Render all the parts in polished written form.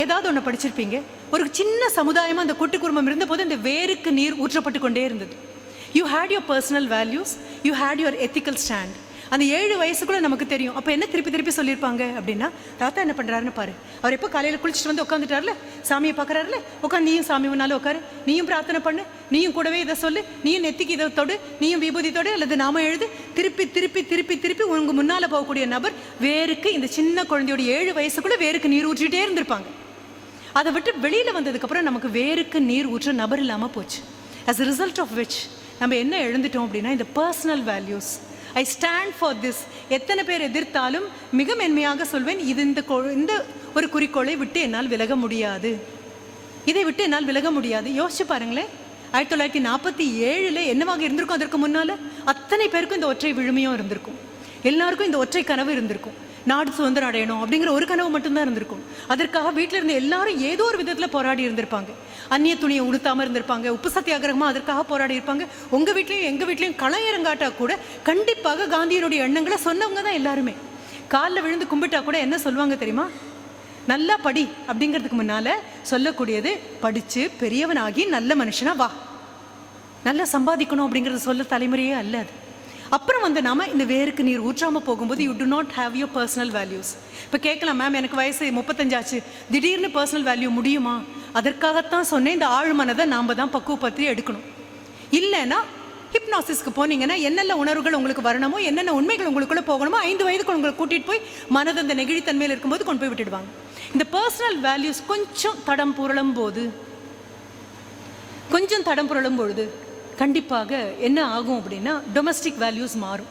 ஏதாவது ஒன்று படிச்சிருப்பீங்க. ஒரு சின்ன சமுதாயமாக அந்த கூட்டு குடும்பம் இருந்தபோது அந்த வேருக்கு நீர் ஊற்றப்பட்டு கொண்டே இருந்தது. You had your personal values, you had your ethical stand. அந்த 7 வயசுக்குள்ள நமக்கு தெரியும். அப்போ என்ன திருப்பி திருப்பி சொல்லியிருப்பாங்க அப்படின்னா, தாத்தா என்ன பண்ணுறாருன்னு பாரு, அவர் எப்போ காலையில் குளிச்சுட்டு வந்து உட்காந்துட்டார்ல, சாமியை பார்க்குறாருல, உட்காந்து நீயும் சாமி முன்னாலும் உட்காரு, நீயும் பிரார்த்தனை பண்ணு, நீயும் கூடவே இதை சொல்லு, நீயும் நெத்திக்கு இதை தொடு, நீயும் விபூதி தொடு அல்லது நாம எழுது. திருப்பி திருப்பி திருப்பி திருப்பி உங்க முன்னால் போகக்கூடிய நபர் வேருக்கு, இந்த சின்ன குழந்தையோட 7 வயசுக்குள்ள வேருக்கு நீர் ஊற்றிட்டே இருந்திருப்பாங்க. அதை விட்டு வெளியில் வந்ததுக்கப்புறம் நமக்கு வேருக்கு நீர் ஊற்ற நபர் இல்லாமல் போச்சு. as a result of which நம்ம என்ன எழுந்துட்டோம் அப்படின்னா, இந்த personal values, I stand for this. எத்தனை பேர் எதிர்த்தாலும் மிக மென்மையாக சொல்வேன், இது இந்த ஒரு குறிக்கோளை விட்டு என்னால் விலக முடியாது, இதை விட்டு என்னால் விலக முடியாது. யோசிச்சு பாருங்களேன், 1947 என்னவாக இருந்திருக்கும்? அதற்கு முன்னால் அத்தனை பேருக்கும் இந்த ஒற்றை விழுமையும் இருந்திருக்கும், எல்லாருக்கும் இந்த ஒற்றை கனவு இருந்திருக்கும், நாடு சுதந்திரம் அடையணும் அப்படிங்கிற ஒரு கனவு மட்டும்தான் இருந்திருக்கும். அதற்காக வீட்டில் இருந்த எல்லாரும் ஏதோ ஒரு விதத்தில் போராடி இருந்திருப்பாங்க. அந்நிய துணியை உடுத்தாமல் இருந்திருப்பாங்க, உப்பு சத்தியாகிரகமாக அதற்காக போராடி இருப்பாங்க. உங்கள் வீட்லையும் எங்கள் வீட்லையும் களம் இறங்காட்டா கூட கண்டிப்பாக காந்தியனுடைய எண்ணங்களை சொன்னவங்க தான் எல்லாருமே. காலில் விழுந்து கும்பிட்டா கூட என்ன சொல்லுவாங்க தெரியுமா? நல்லா படி அப்படிங்கிறதுக்கு முன்னால் சொல்லக்கூடியது, படித்து பெரியவனாகி நல்ல மனுஷனா வா, நல்லா சம்பாதிக்கணும் அப்படிங்கிறது சொல்ல தலைமுறையே அல்ல அது. அப்புறம் வந்து நாம இந்த வேருக்கு நீர் ஊற்றாமல் போகும்போது you to not have your personal values. இப்போ கேட்கலாம், மேம் எனக்கு வயசு 35 ஆச்சு, திடீர்னு பர்சனல் வேல்யூ முடியுமா? அதற்காகத்தான் சொன்னேன், இந்த ஆழ்மனதை நாம் தான் பக்குவப்படுத்தி எடுக்கணும். இல்லைன்னா ஹிப்னாசிஸ்க்கு போனீங்கன்னா என்னென்ன உணர்வுகள் உங்களுக்கு வரணுமோ, என்னென்ன உண்மைகள் உங்களுக்குள்ளே போகணுமோ, 5 வயதுக்கு உங்களை கூட்டிகிட்டு போய் மனது அந்த நெகிழித்தன்மையில் இருக்கும்போது கொண்டு போய் விட்டுடுவாங்க. இந்த பர்சனல் வேல்யூஸ் கொஞ்சம் தடம் புரளும் பொழுது கண்டிப்பாக என்ன ஆகும் அப்படின்னா, டொமஸ்டிக் வேல்யூஸ் மாறும்.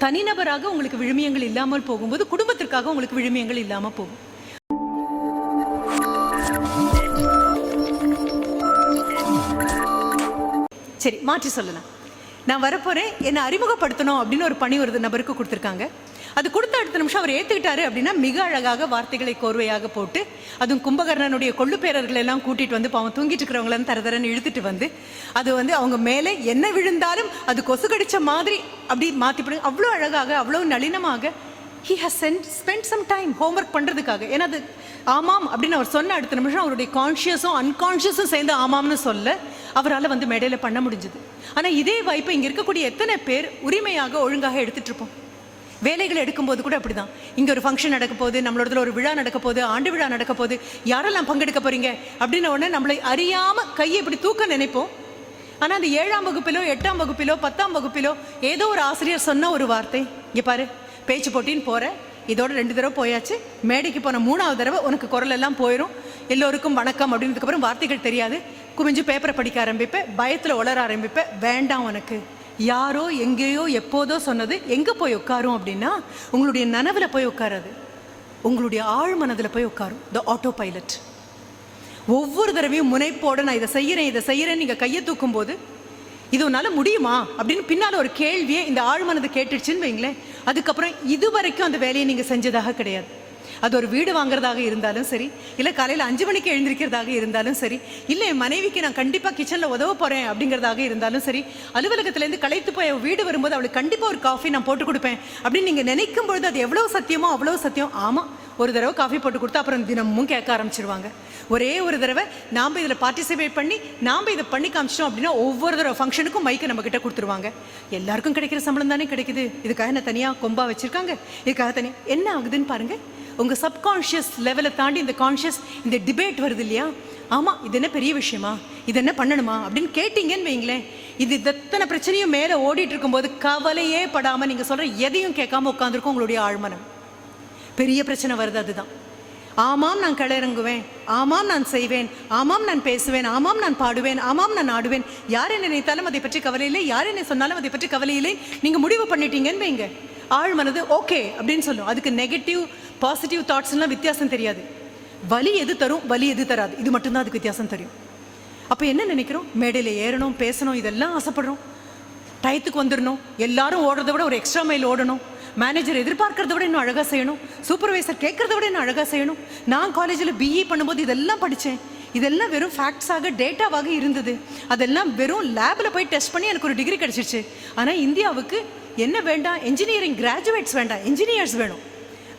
தனிநபராக உங்களுக்கு விழுமியங்கள் இல்லாமல் போகும்போது குடும்பத்திற்காக உங்களுக்கு விழுமியங்கள் இல்லாமல் போகும். சரி, மாற்றி சொல்லலாம். நான் வரப்போறேன், என்னை அறிமுகப்படுத்தணும் அப்படின்னு ஒரு பணி ஒரு நபருக்கு கொடுத்துருக்காங்க. அது கொடுத்த அடுத்த நிமிஷம் அவர் ஏற்றுக்கிட்டாரு அப்படின்னா மிக அழகாக வார்த்தைகளை கோர்வையாக போட்டு, அதுவும் கும்பகர்ணனுடைய கொள்ளு பேரர்கள் எல்லாம் கூட்டிகிட்டு வந்து பாவம் தூங்கிட்டு இருக்கிறவங்களன்னு தரதரன்னு இழுத்துட்டு வந்து, அது வந்து அவங்க மேலே என்ன விழுந்தாலும் அது கொசு கடிச்ச மாதிரி அப்படி மாற்றிப்படு, அவ்வளோ அழகாக அவ்வளோ நளினமாக he has spent some time homework பண்ணுறதுக்காக. ஏன்னா அது ஆமாம் அப்படின்னு அவர் சொன்ன அடுத்த நிமிஷம் அவருடைய கான்ஷியஸும் அன்கான்ஷியஸும் சேர்ந்து ஆமாம்னு சொல்ல அவரால் வந்து மேடையில் பண்ண முடிஞ்சுது. ஆனால் இதே வாய்ப்பை இங்கே இருக்கக்கூடிய எத்தனை பேர் உரிமையாக ஒழுங்காக எடுத்துகிட்டு இருப்போம்? வேலைகள் எடுக்கும்போது கூட அப்படி தான். இங்கே ஒரு ஃபங்க்ஷன் நடக்க போகுது, நம்மளோட ஒரு விழா நடக்க போகுது, ஆண்டு விழா நடக்க போகுது, யாரெல்லாம் பங்கெடுக்க போகிறீங்க அப்படின்ன உடனே நம்மளை அறியாமல் கையை இப்படி தூக்க நினைப்போம். ஆனால் அந்த 7ஆம் வகுப்பிலோ 8ஆம் வகுப்பிலோ 10ஆம் வகுப்பிலோ ஏதோ ஒரு ஆசிரியர் சொன்ன ஒரு வார்த்தை, இங்கே பாரு பேச்சு போட்டின்னு போகிற, இதோட 2 தடவை போயாச்சு, மேடைக்கு போன 3ஆவது தடவை உனக்கு குரல் எல்லாம் போயிடும், எல்லோருக்கும் வணக்கம் அப்படின்றதுக்கப்புறம் வார்த்தைகள் தெரியாது, குமிஞ்சு பேப்பரை படிக்க ஆரம்பிப்பேன், பயத்தில் உளர ஆரம்பிப்பேன். வேண்டாம், உனக்கு யாரோ எங்கேயோ எப்போதோ சொன்னது எங்கே போய் உட்காரும் அப்படின்னா, உங்களுடைய நனவில் போய் உட்காராது, உங்களுடைய ஆழ் மனதில் போய் உட்காரும். த ஆட்டோ பைலட் ஒவ்வொரு தடவையும் முனைப்போடு நான் இதை செய்கிறேன் நீங்கள் கையை தூக்கும் போது, இது உன்னால் முடியுமா அப்படின்னு பின்னால் ஒரு கேள்வியை இந்த ஆழ்மனது கேட்டுடுச்சுன்னு வைங்களேன், அதுக்கப்புறம் இது வரைக்கும் அந்த வேலையை நீங்கள் செஞ்சதாக கிடையாது. அது ஒரு வீடு வாங்குறதாக இருந்தாலும் சரி, இல்லை காலையில் 5 மணிக்கு எழுந்திருக்கிறதாக இருந்தாலும் சரி, இல்லை என் மனைவிக்கு நான் கண்டிப்பாக கிச்சனில் உதவ போகிறேன் அப்படிங்கிறதாக இருந்தாலும் சரி, அலுவலகத்திலேருந்து களைத்து போய் வீடு வரும்போது அவளுக்கு கண்டிப்பாக ஒரு காஃபி நான் போட்டு கொடுப்பேன் அப்படின்னு நீங்கள் நினைக்கும் பொழுது அது எவ்வளோ சத்தியமோ அவ்வளோ சத்தியம். ஆமாம், ஒரு தடவை காஃபி போட்டு கொடுத்தா அப்புறம் தினமும் கேட்க ஆரம்பிச்சிருவாங்க. ஒரே ஒரு தடவை நாம் இதில் பார்ட்டிசிபேட் பண்ணி நாம் இதை பண்ணி காமிச்சிட்டோம் அப்படின்னா ஒவ்வொரு தடவை ஃபங்க்ஷனுக்கும் மைக்கை நம்மக்கிட்ட கொடுத்துருவாங்க. எல்லாருக்கும் கிடைக்கிற சம்பளம் தானே கிடைக்குது, இதுக்காக என்ன தனியாக கொம்பா வச்சுருக்காங்க, இதுக்காக தனியாக என்ன ஆகுதுன்னு பாருங்கள். உங்கள் சப்கான்ஷியஸ் லெவலை தாண்டி இந்த கான்ஷியஸ் இந்த டிபேட் வருது இல்லையா? ஆமாம், இது என்ன பெரிய விஷயமா, இது என்ன பண்ணணுமா அப்படின்னு கேட்டிங்கன்னு வைங்களேன், இது எத்தனை பிரச்சனையும் மேலே ஓடிட்டு இருக்கும்போது கவலையே படாமல் நீங்கள் சொல்கிற எதையும் கேட்காம உட்காந்துருக்கோம் உங்களுடைய ஆழ்மனம். பெரிய பிரச்சனை வருது, அதுதான். ஆமாம் நான் கிளறங்குவேன், ஆமாம் நான் செய்வேன், ஆமாம் நான் பேசுவேன், ஆமாம் நான் பாடுவேன், ஆமாம் நான் ஆடுவேன், யார் என்ன நினைத்தாலும் அதை பற்றி கவலை இல்லை, யார் என்ன சொன்னாலும் அதை பற்றி கவலை இல்லை, நீங்கள் முடிவு பண்ணிட்டீங்கன்னு வைங்க, ஆழ்மனது ஓகே அப்படின்னு சொல்லும். அதுக்கு நெகட்டிவ் பாசிட்டிவ் தாட்ஸ்லாம் வித்தியாசம் தெரியாது. வலி எது தரும், வலி எது தராது, இது மட்டும்தான் அதுக்கு வித்தியாசம் தெரியும். அப்போ என்ன நினைக்கிறோம்? மேடையில் ஏறணும், பேசணும், இதெல்லாம் ஆசைப்படுறோம். டயத்துக்கு வந்துடணும், எல்லாரும் ஓடுறத விட ஒரு எக்ஸ்ட்ரா மைல் ஓடணும், மேனேஜர் எதிர்பார்க்கறத விட இன்னும் அழகாக செய்யணும், சூப்பர்வைசர் கேட்கறத விட இன்னும் அழகாக செய்யணும். நான் காலேஜில் பிஇ பண்ணும்போது இதெல்லாம் படித்தேன். இதெல்லாம் வெறும் ஃபேக்ட்ஸாக டேட்டாவாக இருந்தது. அதெல்லாம் வெறும் லேபில் போய் டெஸ்ட் பண்ணி எனக்கு ஒரு டிகிரி கிடச்சிருச்சு. ஆனால் இந்தியாவுக்கு என்ன வேண்டாம்? என்ஜினியரிங் கிராஜுவேட்ஸ் வேண்டாம், என்ஜினியர்ஸ் வேணும்.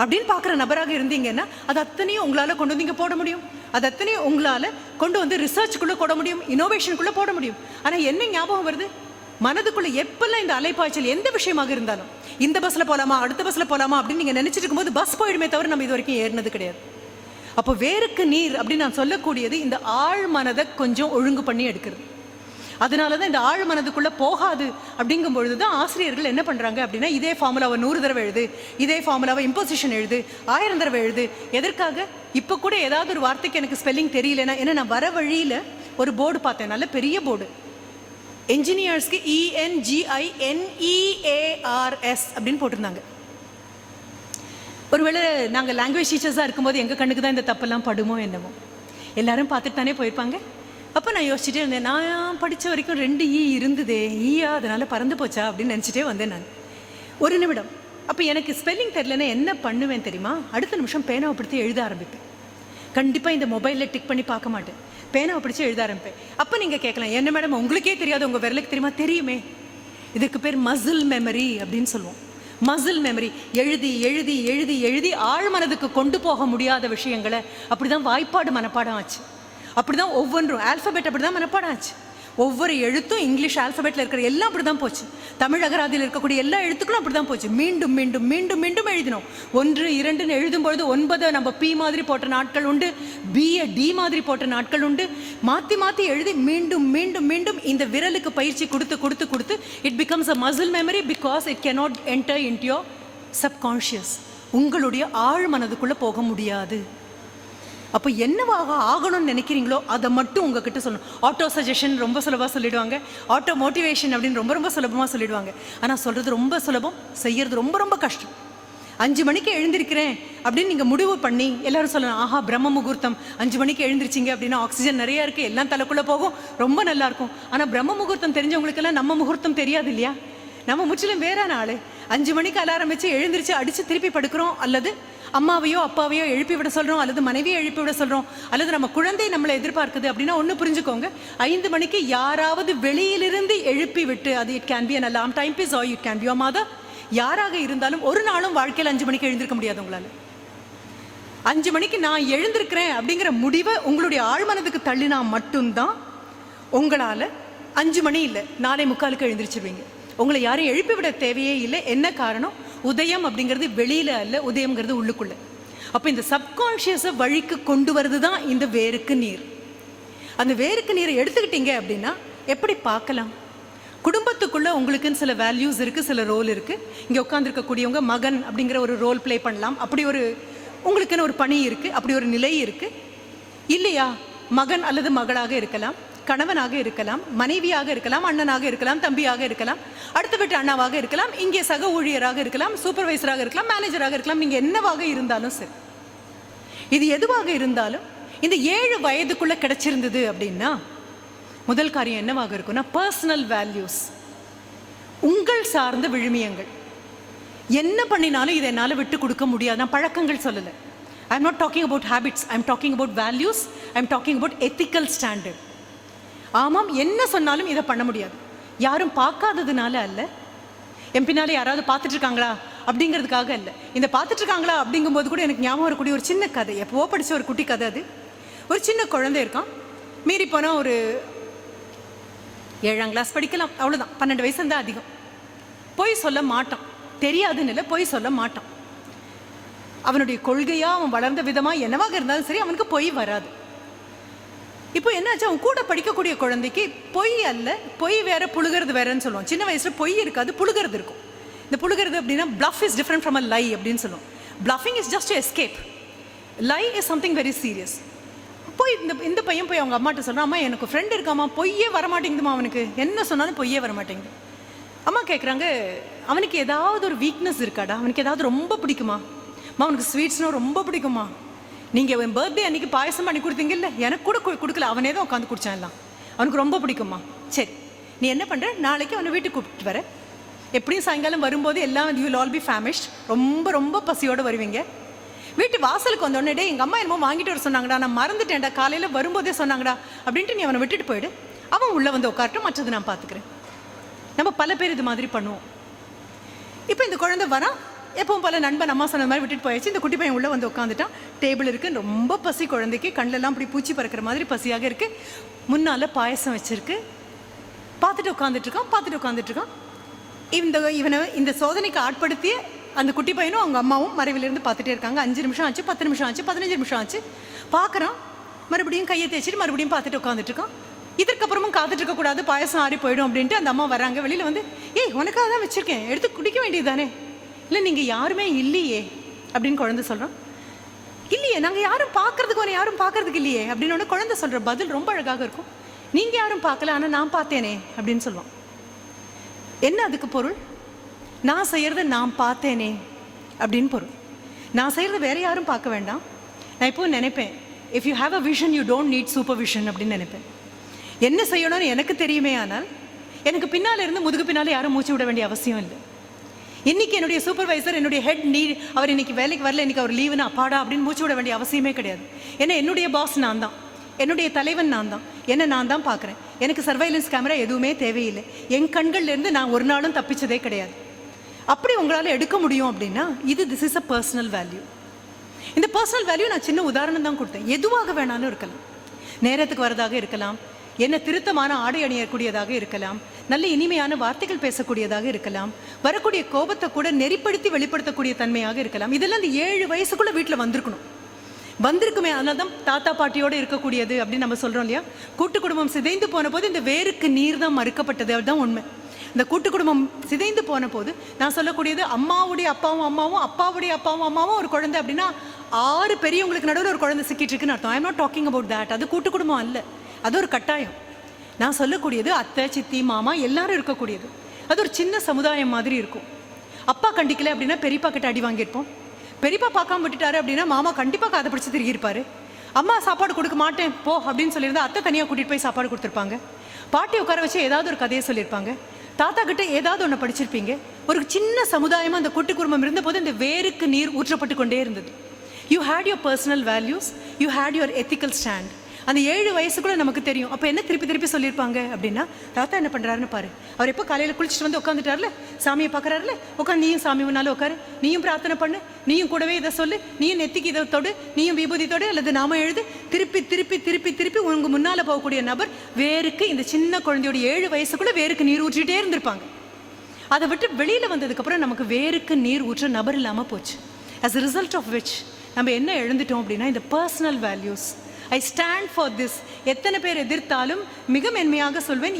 அப்படின்னு பார்க்குற நபராக இருந்தீங்கன்னா அது அத்தனையும் உங்களால் கொண்டு வந்து இங்கே போட முடியும். அது அத்தனையும் உங்களால் கொண்டு வந்து ரிசர்ச்சுக்குள்ளே போட முடியும், இனோவேஷனுக்குள்ளே போட முடியும். ஆனால் என்ன ஞாபகம் வருது, மனதுக்குள்ளே எப்பெல்லாம் இந்த அலைப்பாய்ச்சல் எந்த விஷயமாக இருந்தாலும், இந்த பஸ்ஸில் போகலாமா அடுத்த பஸ்ஸில் போகலாமா அப்படின்னு நீங்கள் நினச்சிட்டு இருக்கும்போது பஸ் போயிடுமே தவிர நம்ம இது வரைக்கும் ஏறினது கிடையாது. அப்போ வேருக்கு நீர் அப்படின்னு நான் சொல்லக்கூடியது இந்த ஆழ் மனதை கொஞ்சம் ஒழுங்கு பண்ணி எடுக்கிறது. அதனால தான் இந்த ஆழ் மனதுக்குள்ளே போகாது. அப்படிங்கும் பொழுது தான் ஆசிரியர்கள் என்ன பண்ணுறாங்க அப்படின்னா, இதே ஃபார்முலாவை 100 தடவை எழுது, இதே ஃபார்முலாவை இம்போசிஷன் எழுது, 1000 தடவை எழுது. எதற்காக? இப்போ கூட ஏதாவது ஒரு வார்த்தைக்கு எனக்கு ஸ்பெல்லிங் தெரியலன்னா, ஏன்னா நான் வர வழியில் ஒரு போர்டு பார்த்தேன், நல்ல பெரிய போர்டு, என்ஜினியர்ஸ்க்கு ENGINEARS அப்படின்னு போட்டிருந்தாங்க. ஒருவேளை நாங்கள் லாங்குவேஜ் டீச்சர்ஸாக இருக்கும்போது எங்கள் கண்ணுக்கு தான் இந்த தப்பெல்லாம் படுமோ என்னமோ. எல்லாரும் பார்த்துட்டு தானே போயிருப்பாங்க. அப்போ நான் யோசிச்சுட்டே இருந்தேன், நான் படித்த வரைக்கும் 2 இருந்ததே, அதனால் பறந்து போச்சா அப்படின்னு நினச்சிட்டே வந்தேன் நான். ஒரு நிமிடம். அப்போ எனக்கு ஸ்பெல்லிங் தெரியலன்னா என்ன பண்ணுவேன் தெரியுமா? அடுத்த நிமிஷம் பேனாவை பிடித்து எழுத ஆரம்பிப்பேன். கண்டிப்பாக இந்த மொபைலில் டிக் பண்ணி பார்க்க மாட்டேன், பேனாவை பிடிச்சி எழுத ஆரம்பிப்பேன். அப்போ நீங்கள் கேட்கலாம், என்ன மேடம் உங்களுக்கே தெரியாது, உங்கள் விரலுக்கு தெரியுமா? தெரியுமே. இதுக்கு பேர் மசில் மெமரி அப்படின்னு சொல்லுவோம். Muscle memory. எழுதி எழுதி எழுதி எழுதி ஆழ்மனதுக்கு கொண்டு போக முடியாத விஷயங்களை அப்படி தான் வாய்ப்பாடு மனப்பாடம் ஆச்சு. அப்படி தான் ஒவ்வொன்றும் ஆல்ஃபபெட் அப்படி தான் மனப்பாடம் ஆச்சு. ஒவ்வொரு எழுத்தும் இங்கிலீஷ் ஆல்ஃபபெட்டில் இருக்கிற எல்லாம் அப்படி தான் போச்சு. தமிழ் அகராதியில் இருக்கக்கூடிய எல்லா எழுத்துக்களும் அப்படி தான் போச்சு. மீண்டும் மீண்டும் மீண்டும் மீண்டும் எழுதினோம். 1 2ன்னு எழுதும்பொழுது 9 நம்ம P மாதிரி போட்ட நாட்கள் உண்டு, B D மாதிரி போட்ட நாட்கள் உண்டு. மாற்றி மாற்றி எழுதி மீண்டும் மீண்டும் மீண்டும் இந்த விரலுக்கு பயிற்சி கொடுத்து கொடுத்து கொடுத்து it becomes a muscle memory because it cannot enter into your subconscious. உங்களுடைய ஆழ் மனதுக்குள்ளே போக முடியாது. அப்போ என்னவாக ஆகணும்னு நினைக்கிறீங்களோ அதை மட்டும் உங்ககிட்ட சொல்லணும். ஆட்டோ சஜஷன் ரொம்ப சுலபமாக சொல்லிடுவாங்க, ஆட்டோ மோட்டிவேஷன் அப்படின்னு ரொம்ப ரொம்ப சுலபமாக சொல்லிடுவாங்க. ஆனால் சொல்கிறது ரொம்ப சுலபம், செய்கிறது ரொம்ப ரொம்ப கஷ்டம். 5 மணிக்கு எழுந்திருக்கிறேன் அப்படின்னு நீங்கள் முடிவு பண்ணி எல்லாரும் சொல்லலாம், ஆஹா பிரம்ம முகூர்த்தம் 5 மணிக்கு எழுந்திருச்சிங்க அப்படின்னா ஆக்சிஜன் நிறையா இருக்குது, எல்லாம் தலைக்குள்ளே போகும், ரொம்ப நல்லாயிருக்கும். ஆனால் பிரம்ம முகூர்த்தம் தெரிஞ்சவங்களுக்கெல்லாம் நம்ம முகூர்த்தம் தெரியாது இல்லையா? நம்ம முற்றிலும் வேற நாள். 5 மணிக்கு அலாரம் வச்சு எழுந்திரிச்சு அடித்து திருப்பி படுக்கிறோம், அல்லது அம்மாவையோ அப்பாவையோ எழுப்பி விட சொல்கிறோம், அல்லது மனைவியை எழுப்பி விட சொல்கிறோம், அல்லது நம்ம குழந்தை நம்மளை எதிர்பார்க்குது அப்படின்னா ஒன்று புரிஞ்சுக்கோங்க, 5 மணிக்கு யாராவது வெளியிலிருந்து எழுப்பி விட்டு, அது it can be an alarm time piece or it can be your mother, யாராக இருந்தாலும் ஒரு நாளும் வாழ்க்கையில் 5 மணிக்கு எழுந்திருக்க முடியாது உங்களால். 5 மணிக்கு நான் எழுந்திருக்கிறேன் அப்படிங்கிற முடிவை உங்களுடைய ஆழ்மனதுக்கு தள்ளினா மட்டும்தான் உங்களால் 5 மணி இல்லை 4:45 எழுந்திரிச்சிருவீங்க. உங்களை யாரும் எழுப்பி விட தேவையே இல்லை. என்ன காரணம்? உதயம் அப்படிங்கிறது வெளியில் அல்ல, உதயம்ங்கிறது உள்ளுக்குள்ளே. அப்போ இந்த சப்கான்ஷியஸை வழிக்கு கொண்டு வருது தான் இந்த வேருக்கு நீர். அந்த வேருக்கு நீரை எடுத்துக்கிட்டீங்க அப்படின்னா எப்படி பார்க்கலாம்? குடும்பத்துக்குள்ளே உங்களுக்குன்னு சில வேல்யூஸ் இருக்குது, சில ரோல் இருக்குது. இங்கே உட்காந்துருக்கக்கூடியவங்க மகன் அப்படிங்கிற ஒரு ரோல் ப்ளே பண்ணலாம், அப்படி ஒரு உங்களுக்குன்னு ஒரு பணி இருக்குது, அப்படி ஒரு நிலை இருக்குது இல்லையா? மகன் அல்லது மகளாக இருக்கலாம், கணவனாக இருக்கலாம், மனைவியாக இருக்கலாம், அண்ணனாக இருக்கலாம், தம்பியாக இருக்கலாம், அடுத்த வீட்டு அண்ணாவாக இருக்கலாம், இங்கே சக ஊழியராக இருக்கலாம், சூப்பர்வைசராக இருக்கலாம், மேனேஜராக இருக்கலாம். நீங்கள் என்னவாக இருந்தாலும் சரி, இது எதுவாக இருந்தாலும் இந்த 7 வயதுக்குள்ளே கிடைச்சிருந்தது அப்படின்னா முதல் காரியம் என்னவாக இருக்குன்னா பர்சனல் வேல்யூஸ், உங்கள் சார்ந்த விழுமியங்கள். என்ன பண்ணினாலும் இதை என்னால் விட்டு கொடுக்க முடியாது. நான் பழக்கங்கள் சொல்லலை. I am not talking about habits, I am talking about values, I am talking about ethical standard. ஆமாம், என்ன சொன்னாலும் இதை பண்ண முடியாது. யாரும் பார்க்காததுனால அல்ல, என் பின்னாலே யாராவது பார்த்துட்டு இருக்காங்களா அப்படிங்கிறதுக்காக இல்லை. இந்த பார்த்துட்டு இருக்காங்களா அப்படிங்கும்போது கூட எனக்கு ஞாபகம் வரக்கூடிய ஒரு சின்ன கதை, எப்போவோ படித்த ஒரு குட்டி கதை. அது ஒரு சின்ன குழந்தை இருக்கான், மீறி போனால் ஒரு 7ஆம் கிளாஸ் படிக்கலாம், அவ்வளோதான், 12 வயசு இருந்தால் அதிகம். பொய் சொல்ல மாட்டான், தெரியாதுன்னு இல்லை, பொய் சொல்ல மாட்டான். அவனுடைய கொள்கையாக அவன் வளர்ந்த விதமாக என்னவாக இருந்தாலும் சரி, அவனுக்கு பொய் வராது. இப்போ என்னாச்சு, அவன் கூட படிக்கக்கூடிய குழந்தைக்கு பொய் அல்ல, பொய் வேற புழுகிறது வேறன்னு சொல்லுவோம். சின்ன வயசில் பொய் இருக்காது, புழுகிறது இருக்கும். இந்த புழுகிறது அப்படின்னா bluff is different from a lie அப்படின்னு சொல்லுவோம். bluffing is just to escape, lie is something very serious. போய் இந்த பையன் போய் அவங்க அம்மாட்ட சொல்கிறான், அம்மா எனக்கு ஃப்ரெண்ட் இருக்காம்மா, பொய்யே வரமாட்டேங்குதுமா, அவனுக்கு என்ன சொன்னாலும் பொய்யே வரமாட்டேங்குது. அம்மா கேட்குறாங்க, அவனுக்கு ஏதாவது ஒரு வீக்னஸ் இருக்காடா, அவனுக்கு ஏதாவது ரொம்ப பிடிக்குமா? அம்மா அவனுக்கு ஸ்வீட்ஸ்னால் ரொம்ப பிடிக்குமா, நீங்கள் என் பர்த்டே அன்றைக்கி பாயசம் பண்ணி கொடுத்தீங்கல்ல, எனக்கு கூட கொடுக்கல, அவனே தான் உட்காந்து குடித்தான் எல்லாம், அவனுக்கு ரொம்ப பிடிக்குமா. சரி, நீ என்ன பண்ணுற, நாளைக்கு அவனை வீட்டுக்கு கூப்பிட்டு வர, எப்படியும் சாயங்காலம் வரும்போது எல்லாம் யூ வில் ஆல் பி ஃபேமிஷ்ட், ரொம்ப ரொம்ப பசியோடு வருவீங்க. வீட்டு வாசலுக்கு வந்தோடனே, டே எங்கள் அம்மா என்னமோ வாங்கிட்டு வர சொன்னாங்கடா, நான் மறந்துட்டேன்டா, காலையில் வரும்போதே சொன்னாங்கடா அப்படின்ட்டு நீ அவனை விட்டுட்டு போயிடு, அவன் உள்ளே வந்து உட்காரட்டும், மற்றது நான் பார்த்துக்கிறேன். நம்ம பல பேர் இது மாதிரி பண்ணுவோம். இப்போ இந்த குழந்தை வரான், எப்பவும் போல நண்பன் அம்மா சொன்ன மாதிரி விட்டுட்டு போயாச்சு. இந்த குட்டி பையன் உள்ளே வந்து உட்காந்துட்டான். டேபிள் இருக்குது, ரொம்ப பசி குழந்தைக்கு, கண்ணிலெல்லாம் அப்படி பூச்சி பறக்கிற மாதிரி பசியாக இருக்குது. முன்னால் பாயசம் வச்சுருக்கு. பார்த்துட்டு உட்காந்துட்ருக்கான். இவனை இந்த சோதனைக்கு ஆட்படுத்திய அந்த குட்டி பையனும் அவங்க அம்மாவும் மறைவிலிருந்து பார்த்துட்டே இருக்காங்க. 5 நிமிஷம் ஆச்சு, 10 நிமிஷம் ஆச்சு, 15 நிமிஷம் ஆச்சு. பார்க்குறான், மறுபடியும் கையை தேய்ச்சிட்டு மறுபடியும் பார்த்துட்டு உட்காந்துட்ருக்கான். இதற்கப்புறமும் காத்துட்டு இருக்கக்கூடாது, பாயசம் ஆறி போயிடும் அப்படின்ட்டு அந்த அம்மா வராங்க. வெளியில் வந்து, ஏய் உனக்காக தான் வச்சுருக்கேன், எடுத்து குடிக்க வேண்டியது தானே. இல்லை நீங்கள் யாருமே இல்லையே அப்படின்னு குழந்தை சொல்கிறான். இல்லையே, நாங்கள் யாரும் பார்க்கறதுக்கு உன்னை யாரும் பார்க்கறதுக்கு இல்லையே அப்படின்னு ஒன்று குழந்தை சொல்கிற பதில் ரொம்ப அழகாக இருக்கும். நீங்கள் யாரும் பார்க்கல, ஆனால் நான் பார்த்தேனே அப்படின்னு சொல்லுவான். என்ன அதுக்கு பொருள்? நான் செய்கிறத நான் பார்த்தேனே அப்படின்னு பொருள். நான் செய்கிறத வேறு யாரும் பார்க்க வேண்டாம். நான் இப்போது நினைப்பேன், if you have a vision you don't need supervision அப்படின்னு நினைப்பேன். என்ன செய்யணும்னு எனக்கு தெரியுமே, ஆனால் எனக்கு பின்னால் இருந்து முதுகு பின்னால் யாரும் மூச்சு விட வேண்டிய அவசியம் இல்லை. இன்றைக்கி என்னுடைய சூப்பர்வைசர், என்னுடைய ஹெட் அவர் இன்றைக்கி வேலைக்கு வரல, இன்றைக்கி அவர் லீவுன்னு அப்பாடா அப்படின்னு மூச்சு விட வேண்டிய அவசியமே கிடையாது. ஏன்னா என்னுடைய பாஸ் நான் தான், என்னுடைய தலைவன் நான் தான், என்ன நான் தான் பார்க்குறேன். எனக்கு சர்வைலன்ஸ் கேமரா எதுவுமே தேவையில்லை. என் கண்கள்லேருந்து நான் ஒரு நாளும் தப்பிச்சதே கிடையாது. அப்படி உங்களால் எடுக்க முடியும் அப்படின்னா this is a personal value. இந்த பர்சனல் வேல்யூ நான் சின்ன உதாரணம் தான் கொடுத்தேன். எதுவாக வேணாலும் இருக்கலாம். நேரத்துக்கு வரதாக இருக்கலாம், என்ன திருத்தமான ஆடை அணியக்கூடியதாக இருக்கலாம், நல்ல இனிமையான வார்த்தைகள் பேசக்கூடியதாக இருக்கலாம், வரக்கூடிய கோபத்தை கூட நெறிப்படுத்தி வெளிப்படுத்தக்கூடிய தன்மையாக இருக்கலாம். இதெல்லாம் இந்த 7 வயசுக்குள்ளே வீட்டில் வந்திருக்குமே. அதனால தான் தாத்தா பாட்டியோடு இருக்கக்கூடியது அப்படின்னு நம்ம சொல்கிறோம் இல்லையா. கூட்டு குடும்பம் சிதைந்து போன போது இந்த வேருக்கு நீர் தான் மறுக்கப்பட்டது. அதுதான் உண்மை. இந்த கூட்டு குடும்பம் சிதைந்து போன போது நான் சொல்லக்கூடியது, அம்மாவுடைய அப்பாவும் அம்மாவும், அப்பாவுடைய அப்பாவும் அம்மாவும் ஒரு குழந்தை அப்படின்னா 6 பெரியவங்களுக்கு நடுவில் ஒரு குழந்தை சிக்கிட்டு இருக்குன்னு அர்த்தம். I am not talking about that. அது கூட்டு குடும்பம் அல்ல, அது ஒரு கட்டாயம். நான் சொல்லக்கூடியது அத்தை, சித்தி, மாமா எல்லாரும் இருக்கக்கூடியது. அது ஒரு சின்ன சமுதாயம் மாதிரி இருக்கும். அப்பா கண்டிக்கல அப்படின்னா பெரியப்பா கிட்ட அடி வாங்கியிருப்போம். பெரியப்பா பார்க்காம விட்டுட்டாரு அப்படின்னா மாமா கண்டிப்பாக காதை பிடிச்சி திருகியிருப்பாரு. அம்மா சாப்பாடு கொடுக்க மாட்டேன் போ அப்படின்னு சொல்லியிருந்தா அத்தை தனியாக கூட்டிகிட்டு போய் சாப்பாடு கொடுத்துருப்பாங்க. பாட்டி உட்கார வச்சு ஏதாவது ஒரு கதையை சொல்லியிருப்பாங்க. தாத்தா கிட்ட ஏதாவது ஒன்று படிச்சிருப்பீங்க. ஒரு சின்ன சமுதாயமாக அந்த கூட்டு குடும்பம் இருந்தபோது இந்த வேருக்கு நீர் ஊற்றப்பட்டு கொண்டே இருந்தது. You had your personal values, you had your ethical stand. அந்த 7 வயசுக்குள்ளே நமக்கு தெரியும். அப்போ என்ன திருப்பி சொல்லியிருப்பாங்க அப்படின்னா, தாத்தா என்ன பண்ணுறாருன்னு பாரு, அவர் எப்போ காலையில் குளிச்சுட்டு வந்து உட்காந்துட்டார்ல, சாமியை பார்க்குறாருல, உட்காந்து நீயும் சாமி முன்னாலும் உட்காரு, நீயும் பிரார்த்தனை பண்ணு, நீயும் கூடவே இதை சொல்லு, நீயும் நெத்திக்கு இதை தொடு, நீயும் விபூதி தொடு அல்லது நாம எழுது. திருப்பி உங்க முன்னால் போகக்கூடிய நபர் வேருக்கு, இந்த சின்ன குழந்தையோட 7 வயசுக்குள்ளே வேருக்கு நீர் ஊற்றிட்டே இருந்திருப்பாங்க. அதை விட்டு வெளியில் வந்ததுக்கப்புறம் நமக்கு வேருக்கு நீர் ஊற்ற நபர் இல்லாமல் போச்சு. as a result of which நம்ம என்ன எழுந்துட்டோம் அப்படின்னா, இந்த personal values, I stand for this. எத்தனை பேர் எதிர்த்தாலும் மிக மென்மையாக சொல்வேன்,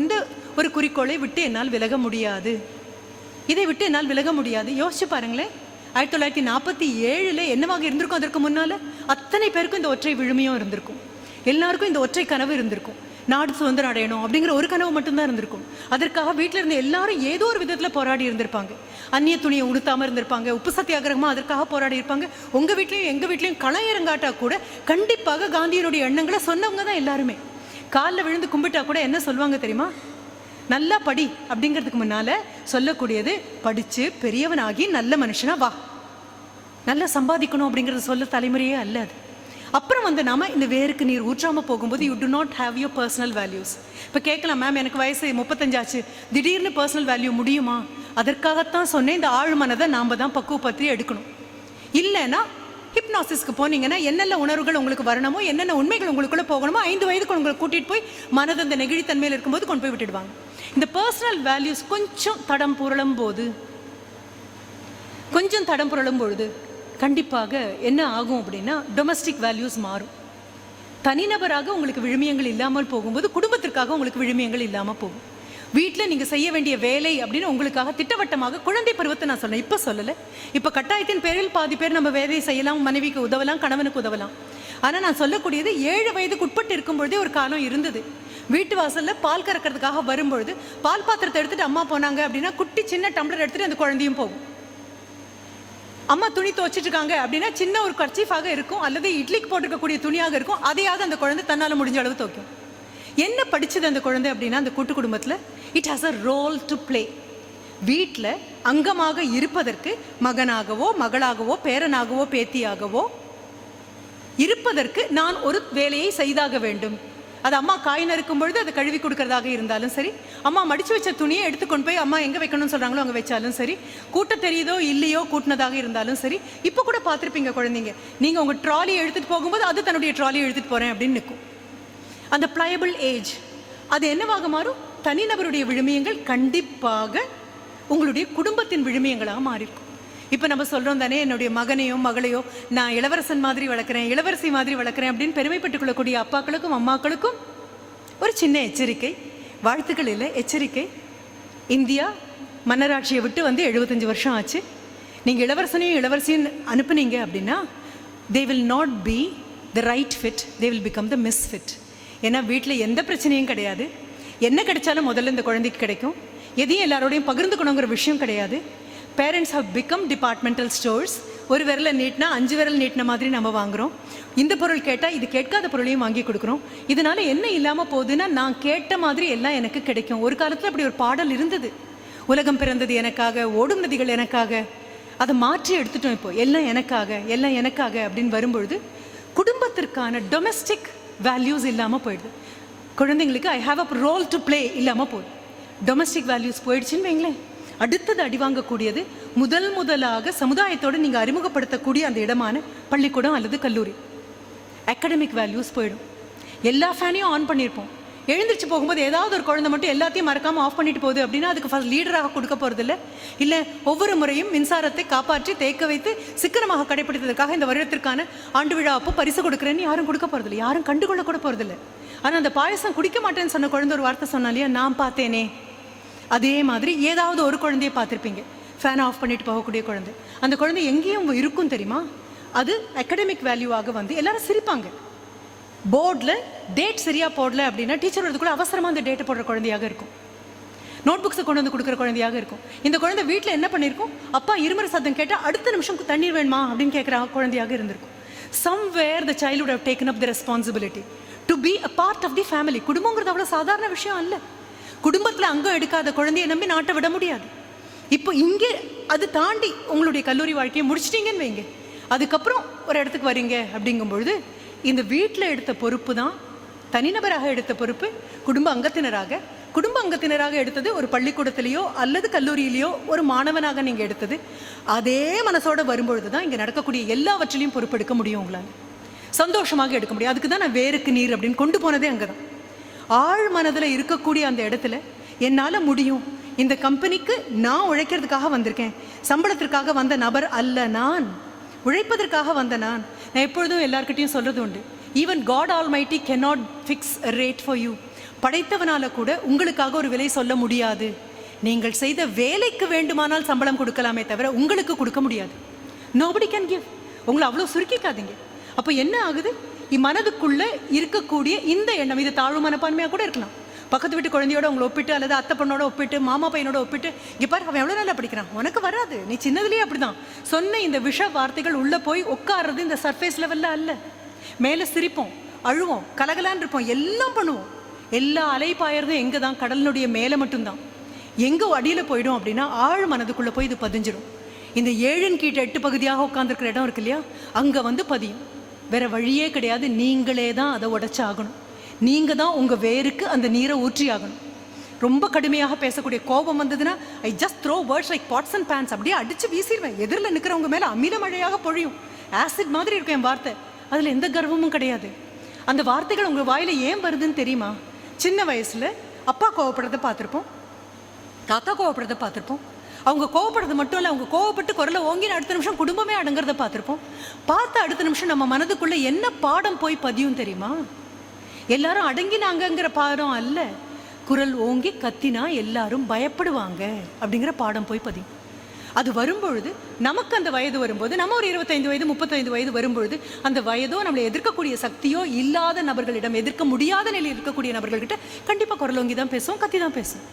இந்த ஒரு குறிக்கோளை விட்டு என்னால் விலக முடியாது, இதை விட்டு என்னால் விலக முடியாது. யோசிச்சு பாருங்களேன், 1947 என்னவாக இருந்திருக்கும்? அதற்கு முன்னால் அத்தனை பேருக்கும் இந்த ஒற்றை விழுமையும் இருந்திருக்கும். எல்லாருக்கும் இந்த ஒற்றை கனவு இருந்திருக்கும். நாடு சுதந்திரம் அடையணும் அப்படிங்கிற ஒரு கனவு மட்டும்தான் இருந்திருக்கும். அதற்காக வீட்டில் இருந்த எல்லாரும் ஏதோ ஒரு விதத்தில் போராடி இருந்திருப்பாங்க. அந்நிய துணியை உடுத்தாமல் இருந்திருப்பாங்க. உப்பு சத்தியாகிரகமாக அதற்காக போராடி இருப்பாங்க. உங்கள் வீட்லையும் எங்கள் வீட்லையும் களயிறங்காட்டா கூட கண்டிப்பாக காந்தியனுடைய எண்ணங்களை சொன்னவங்க தான் எல்லாருமே. காலில் விழுந்து கும்பிட்டா கூட என்ன சொல்லுவாங்க தெரியுமா? நல்லா படி அப்படிங்கிறதுக்கு முன்னால் சொல்லக்கூடியது, படித்து பெரியவனாகி நல்ல மனுஷனா வா, நல்லா சம்பாதிக்கணும் அப்படிங்கிறது சொல்ல தலைமுறையே அல்ல அது. அப்புறம் வந்து நாம இந்த வேருக்கு நீர் ஊற்றாமல் போகும்போது you to not have your personal values. இப்போ கேட்கலாம், மேம் எனக்கு வயசு 35 ஆச்சு, திடீர்னு பர்சனல் வேல்யூ முடியுமா? அதற்காகத்தான் சொன்னேன், இந்த ஆழ் மனதை நாம் தான் பக்குவப்படுத்தி எடுக்கணும். இல்லைன்னா ஹிப்னாசிஸ்க்கு போனீங்கன்னா என்னென்ன உணர்வுகள் உங்களுக்கு வரணுமோ, என்னென்ன உண்மைகள் உங்களுக்குள்ளே போகணுமோ 5 வயதுக்கு உங்களை கூட்டிகிட்டு போய் மனது அந்த நெகிழித்தன்மையில் இருக்கும்போது கொண்டு போய் விட்டுடுவாங்க. இந்த பர்சனல் வேல்யூஸ் கொஞ்சம் தடம் புரளும் பொழுது கண்டிப்பாக என்ன ஆகும் அப்படின்னா, டொமஸ்டிக் வேல்யூஸ் மாறும். தனிநபராக உங்களுக்கு விழுமியங்கள் இல்லாமல் போகும்போது குடும்பத்திற்காக உங்களுக்கு விழுமியங்கள் இல்லாமல் போகும். வீட்டில் நீங்கள் செய்ய வேண்டிய வேலை அப்படின்னு உங்களுக்காக திட்டவட்டமாக குழந்தை பருவத்தை நான் சொன்னேன், இப்போ சொல்லலை. இப்போ கட்டாயத்தின் பேரில் பாதி பேர் நம்ம வேலையை செய்யலாம், மனைவிக்கு உதவலாம், கணவனுக்கு உதவலாம். ஆனால் நான் சொல்லக்கூடியது 7 வயதுக்கு உட்பட்டு இருக்கும்பொழுதே ஒரு காலம் இருந்தது. வீட்டு வாசலில் பால் கறக்கிறதுக்காக வரும்பொழுது பால் பாத்திரத்தை எடுத்துகிட்டு அம்மா போனாங்க அப்படின்னா குட்டி சின்ன டம்ளர் எடுத்துகிட்டு அந்த குழந்தையும் போகும். அம்மா துணி துவச்சிட்டு இருக்காங்க அப்படின்னா சின்ன ஒரு கர்ச்சீஃபாக இருக்கும் அல்லது இட்லிக்கு போட்டிருக்கக்கூடிய துணியாக இருக்கும், அதையாவது அந்த குழந்தை தன்னால் முடிஞ்ச அளவு துவைக்கும். என்ன படிச்சது அந்த குழந்தை அப்படின்னா, அந்த கூட்டு குடும்பத்தில் it has a role to play. வீட்டில் அங்கமாக இருப்பதற்கு மகனாகவோ மகளாகவோ பேரனாகவோ பேத்தியாகவோ இருப்பதற்கு நான் ஒரு வேலையை செய்தாக வேண்டும். அது அம்மா காய் நறுக்கும் பொழுது அதை கழுவி கொடுக்கறதாக இருந்தாலும் சரி, அம்மா மடிச்சு வச்ச துணியை எடுத்துக்கொண்டு போய் அம்மா எங்கே வைக்கணும்னு சொல்கிறாங்களோ அங்கே வச்சாலும் சரி, கூட்ட தெரியுதோ இல்லையோ கூட்டினதாக இருந்தாலும் சரி. இப்போ கூட பார்த்துருப்பீங்க குழந்தைங்க, நீங்கள் உங்கள் ட்ராலியை எடுத்துகிட்டு போகும்போது அது தன்னுடைய ட்ராலியை எடுத்துகிட்டு போகிறேன் அப்படின்னு நிற்கும். அந்த ப்ளையபிள் ஏஜ் அது என்னவாக மாறும்? தனிநபருடைய விழுமியங்கள் கண்டிப்பாக உங்களுடைய குடும்பத்தின் விழுமியங்களாக மாறியிருக்கும். இப்போ நம்ம சொல்கிறோம் தானே, என்னுடைய மகனையோ மகளையோ நான் இளவரசன் மாதிரி வளர்க்குறேன், இளவரசி மாதிரி வளர்க்குறேன் அப்படின்னு பெருமைப்பட்டுக் கொள்ளக்கூடிய அப்பாக்களுக்கும் அம்மாக்களுக்கும் ஒரு சின்ன எச்சரிக்கை, வாழ்த்துக்கள் இல்லை எச்சரிக்கை. இந்தியா மன்னராட்சியை விட்டு வந்து 75 வருஷம் ஆச்சு. நீங்கள் இளவரசனையும் இளவரசியும் அனுப்புனீங்க அப்படின்னா they will not be the right fit, they will become the misfit. ஏன்னா வீட்டில் எந்த பிரச்சனையும் கிடையாது, என்ன கிடைச்சாலும் முதல்ல இந்த குழந்தைக்கு கிடைக்கும், எதையும் எல்லாரோடையும் பகிர்ந்துக்கணுங்கிற விஷயம் கிடையாது. Parents have become departmental stores. ஒரு விரலை நீட்டினா 5 விரல் நீட்டின மாதிரி நம்ம வாங்குகிறோம். இந்த பொருள் கேட்டால் இது கேட்காத பொருளையும் வாங்கி கொடுக்குறோம். இதனால் என்ன இல்லாமல் போகுதுன்னா, நான் கேட்ட மாதிரி எல்லாம் எனக்கு கிடைக்கும். ஒரு காலத்தில் அப்படி ஒரு பாடல் இருந்தது, உலகம் பிறந்தது எனக்காக, ஓடும் நதிகள் எனக்காக. அதை மாற்றி எடுத்துட்டோம். இப்போ எல்லாம் எனக்காக, எல்லாம் எனக்காக அப்படின்னு வரும்பொழுது குடும்பத்திற்கான டொமெஸ்டிக் வேல்யூஸ் இல்லாமல் போயிடுது. குழந்தைங்களுக்கு I have a role to play இல்லாமல் போகுது. டொமெஸ்டிக் வேல்யூஸ் போயிடுச்சுன்னு வைங்களேன், அடுத்தது அடி வாங்கக்கூடியது முதலாக சமுதாயத்தோடு நீங்கள் அறிமுகப்படுத்தக்கூடிய அந்த இடமான பள்ளிக்கூடம் அல்லது கல்லூரி. அகாடமிக் வேல்யூஸ் போயிடும். எல்லா ஃபேனையும் ஆன் பண்ணியிருப்போம், எழுந்திரிச்சு போகும்போது ஏதாவது ஒரு குழந்தை மட்டும் எல்லாத்தையும் மறக்காமல் ஆஃப் பண்ணிட்டு போகுது அப்படின்னா அதுக்கு ஃபர்ஸ்ட் லீடராக கொடுக்க போகிறதில்ல. இல்லை ஒவ்வொரு முறையும் மின்சாரத்தை காப்பாற்றி தேக்க வைத்து சிக்கனமாக கடைப்பிடித்ததற்காக இந்த வருடத்திற்கான ஆண்டு விழா அப்போ பரிசு கொடுக்குறேன்னு யாரும் கொடுக்க போகிறதில்ல, யாரும் கண்டுகொள்ள கூட போகிறதில்ல. ஆனால் அந்த பாயசம் குடிக்க மாட்டேன்னு சொன்ன குழந்தை ஒரு வார்த்தை சொன்னாலையா, நான் பார்த்தேனே. அதே மாதிரி ஏதாவது ஒரு குழந்தைய பார்த்துருப்பீங்க, ஃபேன் ஆஃப் பண்ணிட்டு போகக்கூடிய குழந்தை. அந்த குழந்தை எங்கேயும் இருக்கும் தெரியுமா? அது அகாடமிக் வேல்யூவாக வந்து எல்லாரும் சிரிப்பாங்க. போர்டில் டேட் சரியாக போடல அப்படின்னா டீச்சர் வரது கூட அவசரமாக அந்த டேட்டை போடுற குழந்தையாக இருக்கும். நோட் புக்ஸை கொண்டு வந்து கொடுக்குற குழந்தையாக இருக்கும். இந்த குழந்தை வீட்டில் என்ன பண்ணியிருக்கும், அப்பா இருமுறை சத்தம் கேட்டால் அடுத்த நிமிஷம் தண்ணீர் வேணுமா அப்படின்னு கேட்குற குழந்தையாக இருந்திருக்கும். Somewhere the child would have taken up the responsibility to be a part of the family. குடும்பங்கிறது அவ்வளோ சாதாரண விஷயம் அல்ல. குடும்பத்தில் அங்கம் எடுக்காத குழந்தையை நம்பி நாட்டை விட முடியாது. இப்போ இங்கே அது தாண்டி உங்களுடைய கல்லூரி வாழ்க்கையை முடிச்சிட்டிங்கன்னு வைங்க, அதுக்கப்புறம் ஒரு இடத்துக்கு வரீங்க அப்படிங்கும்பொழுது இந்த வீட்டில் எடுத்த பொறுப்பு தான் தனிநபராக எடுத்த பொறுப்பு குடும்ப அங்கத்தினராக எடுத்தது ஒரு பள்ளிக்கூடத்திலேயோ அல்லது கல்லூரியிலையோ ஒரு மாணவனாக நீங்கள் எடுத்தது. அதே மனசோட வரும்பொழுது தான் இங்கே நடக்கக்கூடிய எல்லாவற்றிலையும் பொறுப்பெடுக்க முடியும், உங்களால் சந்தோஷமாக எடுக்க முடியும். அதுக்கு தான் நான் வேருக்கு நீர் அப்படின்னு கொண்டு போனதே அங்கே தான். ஆழ் மனதில் இருக்கக்கூடிய அந்த இடத்துல என்னால் முடியும், இந்த கம்பெனிக்கு நான் உழைக்கிறதுக்காக வந்திருக்கேன், சம்பளத்திற்காக வந்த நபர் அல்ல நான், உழைப்பதற்காக வந்த நான். எப்பொழுதும் எல்லார்கிட்டையும் சொல்கிறது உண்டு, even God almighty cannot fix a rate for you. படைத்தவனால கூட உங்களுக்காக ஒரு விலை சொல்ல முடியாது. நீங்கள் செய்த வேலைக்கு வேண்டுமானால் சம்பளம் கொடுக்கலாமே தவிர உங்களுக்கு கொடுக்க முடியாது. nobody can give. உங்களை அவ்வளோ சுருக்கிக்காதீங்க. அப்போ என்ன ஆகுது, மனதுக்குள்ளே இருக்கக்கூடிய இந்த எண்ணம், இது தாழ்வு மனப்பான்மையாக கூட இருக்கலாம். பக்கத்து வீட்டு குழந்தையோட உங்களை ஒப்பிட்டு அல்லது அத்தை பொண்ணோட ஒப்பிட்டு மாமா பையனோட ஒப்பிட்டு, இங்கே பாரு அவன் எவ்வளோ நல்லா படிக்கிறான், உனக்கு வராது, நீ சின்னதுலேயே அப்படி தான் சொன்ன இந்த விஷ வார்த்தைகள் உள்ளே போய் உட்கார்றது இந்த சர்ஃபேஸ் லெவலில் அல்ல. மேலே சிரிப்போம், அழுவோம், கலகலான் இருப்போம், எல்லாம் பண்ணுவோம். எல்லா அலைப்பாயறதும் எங்கே தான், கடலினுடைய மேலே மட்டும்தான். எங்கே அடியில் போயிடும் அப்படின்னா ஆழ் மனதுக்குள்ளே போய் இது பதிஞ்சிடும். இந்த 7 கீழ் 8 பகுதியாக உட்காந்துருக்கிற இடம் இருக்கு இல்லையா, அங்கே வந்து பதியும். வேற வழியே கிடையாது, நீங்களே தான் அதை உடைச்சி ஆகணும். நீங்கள் தான் உங்கள் வேருக்கு அந்த நீரை ஊற்றி ஆகணும். ரொம்ப கடுமையாக பேசக்கூடிய கோபம் வந்ததுன்னா I just throw words like pots and pans, அப்படியே அடித்து வீசிடுவேன். எதிரில் நிற்கிறவங்க மேலே அமில மழையாக பொழியும், ஆசிட் மாதிரி இருக்கும் என் வார்த்தை. அதில் எந்த கர்வமும் கிடையாது. அந்த வார்த்தைகள் உங்கள் வாயில் ஏன் வருதுன்னு தெரியுமா? சின்ன வயசில் அப்பா கோவப்படுறதை பார்த்துருப்போம், தாத்தா கோவப்படுறதை பார்த்துருப்போம். அவங்க கோவப்படுறது மட்டும் இல்லை, அவங்க கோவப்பட்டு குரலை ஓங்கின அடுத்த நிமிஷம் குடும்பமே அடங்குறத பார்த்துருப்போம். பார்த்த அடுத்த நிமிஷம் நம்ம மனதுக்குள்ளே என்ன பாடம் போய் பதியும் தெரியுமா? எல்லாரும் அடங்கினாங்கங்கிற பாடம் அல்ல, குரல் ஓங்கி கத்தினா எல்லாரும் பயப்படுவாங்க அப்படிங்கிற பாடம் போய் பதியும். அது வரும்பொழுது நமக்கு அந்த வயது வரும்போது, நம்ம ஒரு 25 வயது 35 வயது வரும்பொழுது அந்த வயதோ நம்மளை எதிர்க்கக்கூடிய சக்தியோ இல்லாத நபர்களிடம், எதிர்க்க முடியாத நிலையில் இருக்கக்கூடிய நபர்கள்கிட்ட கண்டிப்பாக குரல் ஓங்கி தான் பேசுவோம், கத்தி தான் பேசுவோம்.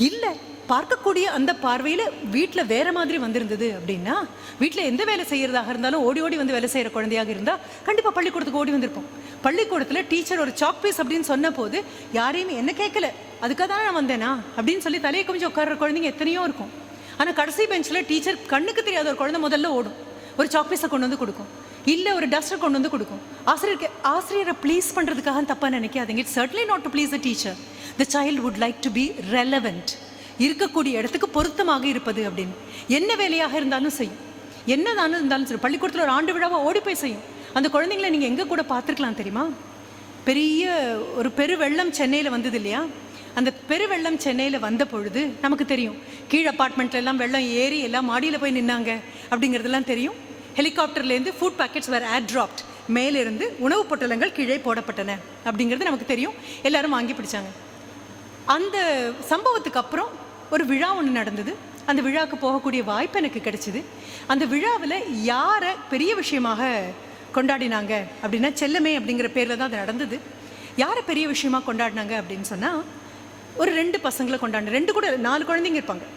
இல்லை பார்க்கக்கூடிய அந்த பார்வையில் வீட்டில் வேற மாதிரி வந்திருந்தது அப்படின்னா, வீட்டில் எந்த வேலை செய்கிறதாக இருந்தாலும் ஓடி ஓடி வந்து வேலை செய்கிற குழந்தையாக இருந்தால் கண்டிப்பாக பள்ளிக்கூடத்துக்கு ஓடி வந்திருப்போம். பள்ளிக்கூடத்தில் டீச்சர் ஒரு சாக் பீஸ் அப்படின்னு சொன்ன போது யாரையுமே என்ன கேட்கல, அதுக்காக தான் நான் வந்தேனா அப்படின்னு சொல்லி தலையை கொஞ்சம் உட்கார்ற குழந்தைங்க எத்தனையோ இருக்கும். ஆனால் கடைசி பெஞ்சில் டீச்சர் கண்ணுக்கு தெரியாத ஒரு குழந்தை முதல்ல ஓடும், ஒரு சாக் பீஸை கொண்டு வந்து கொடுக்கும். இல்லை ஒரு டஸ்டர் கொண்டு வந்து கொடுக்கும். ஆசிரியரை ப்ளீஸ் பண்ணுறதுக்காக தப்பாக நினைக்காதீங்க. It's surely not to please the teacher. The child would like to be relevant, இருக்கக்கூடிய இடத்துக்கு பொருத்தமாக இருப்பது அப்படின்னு. என்ன வேலையாக இருந்தாலும் செய்யும், என்னதானும் இருந்தாலும் சரி. பள்ளிக்கூடத்தில் ஒரு ஆண்டு விழாவை ஓடி போய் செய்யும். அந்த குழந்தைங்களை நீங்கள் எங்கே கூட பார்த்துருக்கலாம் தெரியுமா? ஒரு பெருவெள்ளம் சென்னையில் வந்தது இல்லையா? அந்த பெருவெள்ளம் சென்னையில் வந்த பொழுது நமக்கு தெரியும், கீழ் அப்பார்ட்மெண்ட்ல எல்லாம் வெள்ளம் ஏறி எல்லாம் மாடியில் போய் நின்னாங்க அப்படிங்கிறதுலாம் தெரியும். ஹெலிகாப்டர்லேருந்து ஃபுட் பேக்கெட்ஸ் வேர் ஏர் ட்ராப்ட், மேலிருந்து உணவுப் பொட்டலங்கள் கீழே போடப்பட்டன அப்படிங்கிறது நமக்கு தெரியும். எல்லாரும் வாங்கி பிடிச்சாங்க. அந்த சம்பவத்துக்கு அப்புறம் ஒரு விழா ஒன்று நடந்தது. அந்த விழாவுக்கு போகக்கூடிய வாய்ப்பு எனக்கு கிடைச்சிது. அந்த விழாவில் யாரை பெரிய விஷயமாக கொண்டாடினாங்க அப்படின்னா, செல்லமே அப்படிங்கிற பேரில் தான் அது நடந்தது. யாரை பெரிய விஷயமாக கொண்டாடினாங்க அப்படின்னு சொன்னால், ஒரு 2 பசங்களை கொண்டாடின. 2 கூட 4 குழந்தைங்க இருப்பாங்க.